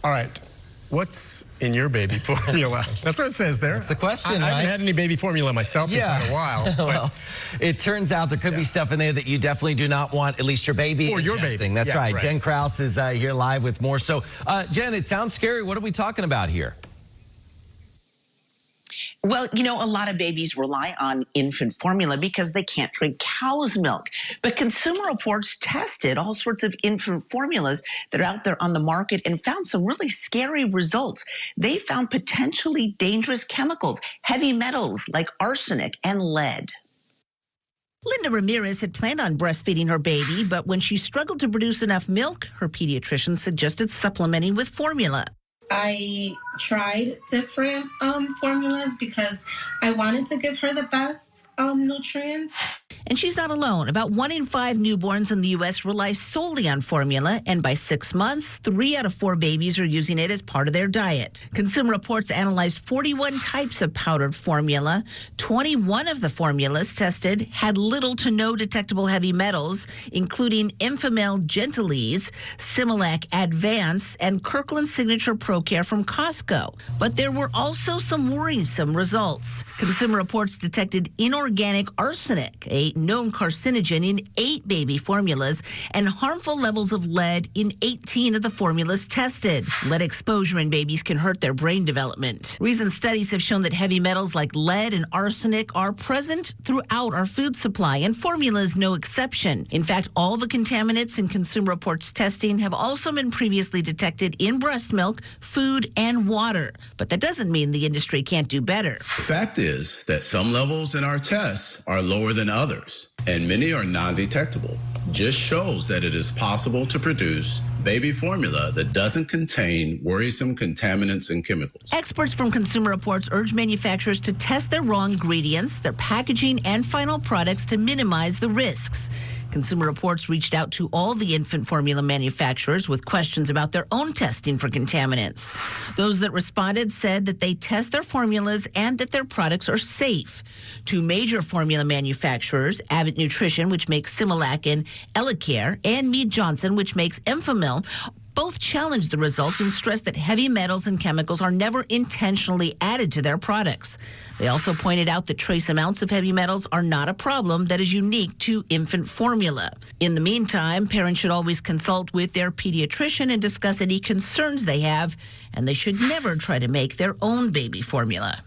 All right. What's in your baby formula? That's what it says there. That's the question, I haven't had any baby formula myself in quite a while. Well, it turns out there could be stuff in there that you definitely do not want, at least your baby For your baby. That's Yeah, right. Jen Krause is here live with more. So, Jen, it sounds scary. What are we talking about here? Well, you know, a lot of babies rely on infant formula because they can't drink cow's milk. But Consumer Reports tested all sorts of infant formulas that are out there on the market and found some really scary results. They found potentially dangerous chemicals, heavy metals like arsenic and lead. Linda Ramirez had planned on breastfeeding her baby, but when she struggled to produce enough milk, her pediatrician suggested supplementing with formula. I tried different formulas because I wanted to give her the best nutrients. And she's not alone. About 1 in 5 newborns in the U.S. rely solely on formula, and by 6 months, 3 out of 4 babies are using it as part of their diet. Consumer Reports analyzed 41 types of powdered formula. 21 of the formulas tested had little to no detectable heavy metals, including Enfamil Gentilese, Similac Advance, and Kirkland Signature ProCare from Costco. But there were also some worrisome results. Consumer Reports detected inorganic arsenic, a known carcinogen, in 8 baby formulas, and harmful levels of lead in 18 of the formulas tested. Lead exposure in babies can hurt their brain development. Recent studies have shown that heavy metals like lead and arsenic are present throughout our food supply, and formula is no exception. In fact, all the contaminants in Consumer Reports testing have also been previously detected in breast milk, food, and water. But that doesn't mean the industry can't do better. The fact is that some levels in our tests are lower than others, and many are non-detectable. Just shows that it is possible to produce baby formula that doesn't contain worrisome contaminants and chemicals. Experts from Consumer Reports urge manufacturers to test their raw ingredients, their packaging, and final products to minimize the risks. Consumer Reports reached out to all the infant formula manufacturers with questions about their own testing for contaminants. Those that responded said that they test their formulas and that their products are safe. 2 major formula manufacturers, Abbott Nutrition, which makes Similac and Elecare, and Mead Johnson, which makes Enfamil, both challenged the results and stressed that heavy metals and chemicals are never intentionally added to their products. They also pointed out that trace amounts of heavy metals are not a problem that is unique to infant formula. In the meantime, parents should always consult with their pediatrician and discuss any concerns they have, and they should never try to make their own baby formula.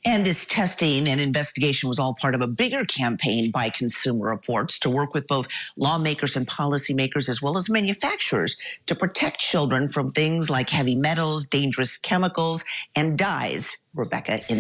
And this testing and investigation was all part of a bigger campaign by Consumer Reports to work with both lawmakers and policymakers as well as manufacturers to protect children from things like heavy metals, dangerous chemicals, and dyes. Rebecca, in